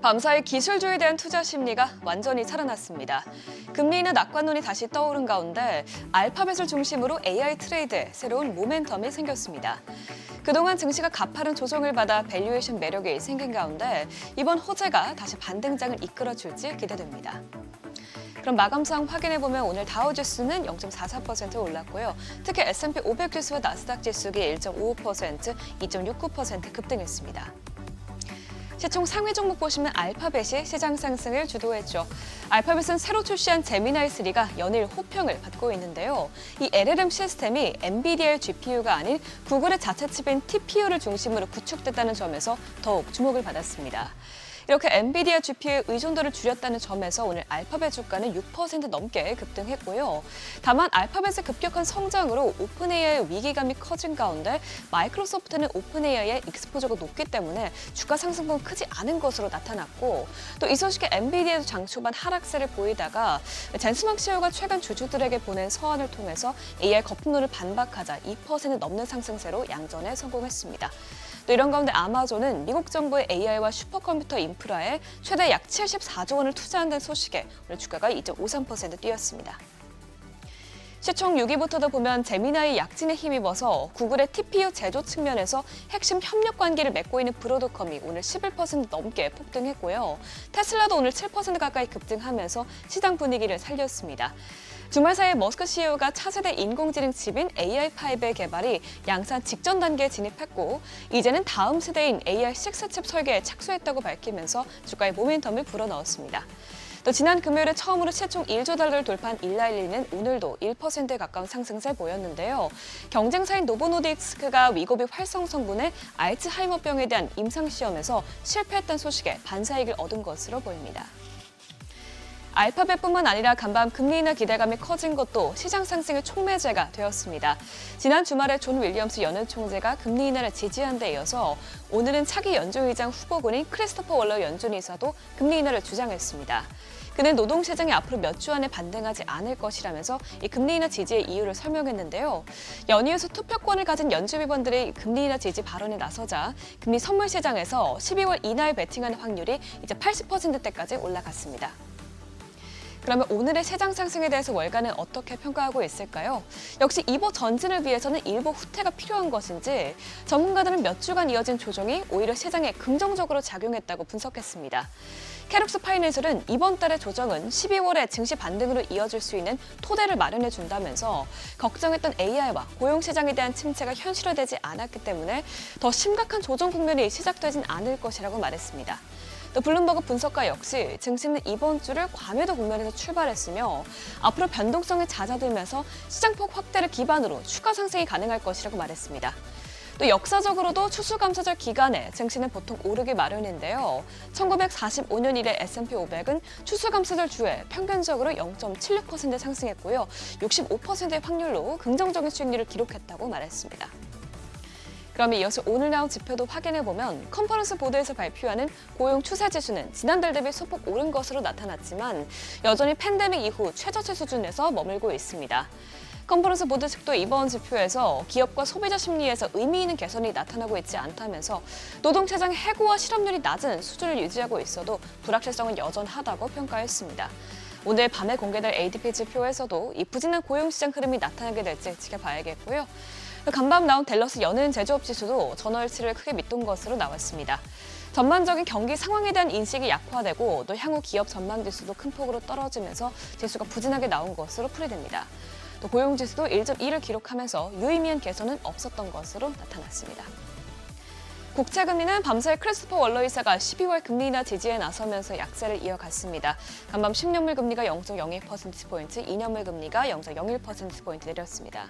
밤사이 기술주에 대한 투자 심리가 완전히 살아났습니다. 금리 인하 낙관론이 다시 떠오른 가운데 알파벳을 중심으로 AI 트레이드에 새로운 모멘텀이 생겼습니다. 그동안 증시가 가파른 조정을 받아 밸류에이션 매력이 생긴 가운데 이번 호재가 다시 반등장을 이끌어줄지 기대됩니다. 그럼 마감 상황 확인해보면 오늘 다우지수는 0.44% 올랐고요. 특히 S&P 500 지수와 나스닥 지수가 1.55%, 2.69% 급등했습니다. 시총 상위 종목 보시면 알파벳이 시장 상승을 주도했죠. 알파벳은 새로 출시한 제미나이 3가 연일 호평을 받고 있는데요. 이 LLM 시스템이 엔비디아의 GPU가 아닌 구글의 자체 칩인 TPU를 중심으로 구축됐다는 점에서 더욱 주목을 받았습니다. 이렇게 엔비디아 GPU의 의존도를 줄였다는 점에서 오늘 알파벳 주가는 6% 넘게 급등했고요. 다만 알파벳의 급격한 성장으로 오픈AI의 위기감이 커진 가운데 마이크로소프트는 오픈AI의 익스포저가 높기 때문에 주가 상승폭은 크지 않은 것으로 나타났고 또 이 소식에 엔비디아도 장 초반 하락세를 보이다가 젠스망 CEO가 최근 주주들에게 보낸 서한을 통해서 AI 거품론을 반박하자 2% 넘는 상승세로 양전에 성공했습니다. 또 이런 가운데 아마존은 미국 정부의 AI와 슈퍼컴퓨터 인프라에 최대 약 74조 원을 투자한다는 소식에 오늘 주가가 2.53% 뛰었습니다. 시총 6위부터도 보면 제미나이 약진에 힘입어서 구글의 TPU 제조 측면에서 핵심 협력 관계를 맺고 있는 브로드컴이 오늘 11% 넘게 폭등했고요. 테슬라도 오늘 7% 가까이 급등하면서 시장 분위기를 살렸습니다. 주말 사이 머스크 CEO가 차세대 인공지능 칩인 AI5의 개발이 양산 직전 단계에 진입했고 이제는 다음 세대인 AI6 칩 설계에 착수했다고 밝히면서 주가에 모멘텀을 불어넣었습니다. 또 지난 금요일에 처음으로 시총 1조 달러를 돌파한 일라일리는 오늘도 1%에 가까운 상승세를 보였는데요. 경쟁사인 노보노디스크가 위고비 활성 성분의 알츠하이머병에 대한 임상시험에서 실패했다는 소식에 반사이익을 얻은 것으로 보입니다. 알파벳뿐만 아니라 간밤 금리 인하 기대감이 커진 것도 시장 상승의 촉매제가 되었습니다. 지난 주말에 존 윌리엄스 연은 총재가 금리 인하를 지지한 데 이어서 오늘은 차기 연준의장 후보군인 크리스토퍼 월러 연준이사도 금리 인하를 주장했습니다. 그는 노동시장이 앞으로 몇 주 안에 반등하지 않을 것이라면서 이 금리 인하 지지의 이유를 설명했는데요. 연이어서 투표권을 가진 연준위원들이 금리 인하 지지 발언에 나서자 금리 선물 시장에서 12월 이날 베팅하는 확률이 이제 80%대까지 올라갔습니다. 그러면 오늘의 시장 상승에 대해서 월가는 어떻게 평가하고 있을까요? 역시 이보 전진을 위해서는 일부 후퇴가 필요한 것인지 전문가들은 몇 주간 이어진 조정이 오히려 시장에 긍정적으로 작용했다고 분석했습니다. 캐룩스 파이낸셜은 이번 달의 조정은 12월에 증시 반등으로 이어질 수 있는 토대를 마련해 준다면서 걱정했던 AI와 고용 시장에 대한 침체가 현실화되지 않았기 때문에 더 심각한 조정 국면이 시작되진 않을 것이라고 말했습니다. 또 블룸버그 분석가 역시 증시는 이번 주를 과매도 국면에서 출발했으며 앞으로 변동성이 잦아들면서 시장폭 확대를 기반으로 추가 상승이 가능할 것이라고 말했습니다. 또 역사적으로도 추수감사절 기간에 증시는 보통 오르기 마련인데요. 1945년 이래 S&P 500은 추수감사절 주에 평균적으로 0.76% 상승했고요. 65%의 확률로 긍정적인 수익률을 기록했다고 말했습니다. 그러면 이어서 오늘 나온 지표도 확인해보면 컨퍼런스 보드에서 발표하는 고용 추세 지수는 지난달 대비 소폭 오른 것으로 나타났지만 여전히 팬데믹 이후 최저치 수준에서 머물고 있습니다. 컨퍼런스 보드 측도 이번 지표에서 기업과 소비자 심리에서 의미 있는 개선이 나타나고 있지 않다면서 노동시장 해고와 실업률이 낮은 수준을 유지하고 있어도 불확실성은 여전하다고 평가했습니다. 오늘 밤에 공개될 ADP 지표에서도 이 부진한 고용시장 흐름이 나타나게 될지 지켜봐야겠고요. 간밤 나온 댈러스 연은 제조업 지수도 전월치를 크게 밑돈 것으로 나왔습니다. 전반적인 경기 상황에 대한 인식이 약화되고 또 향후 기업 전망 지수도 큰 폭으로 떨어지면서 지수가 부진하게 나온 것으로 풀이됩니다. 또 고용 지수도 1.2를 기록하면서 유의미한 개선은 없었던 것으로 나타났습니다. 국채금리는 밤새 크리스토퍼 월러 이사가 12월 금리 인하 지지에 나서면서 약세를 이어갔습니다. 간밤 10년물 금리가 0.02%포인트, 2년물 금리가 0.01%포인트 내렸습니다.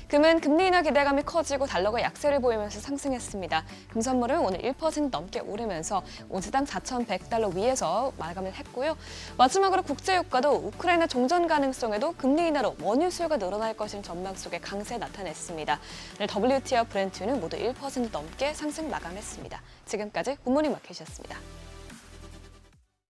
금은 금리 인하 기대감이 커지고 달러가 약세를 보이면서 상승했습니다. 금 선물은 오늘 1% 넘게 오르면서 온스당 4,100달러 위에서 마감을 했고요. 마지막으로 국제유가도 우크라이나 종전 가능성에도 금리 인하로 원유 수요가 늘어날 것인 전망 속에 강세 나타냈습니다. 오늘 WTI와 브렌트유는 모두 1% 넘게 상승 마감했습니다. 지금까지 굿모닝 마켓이었습니다.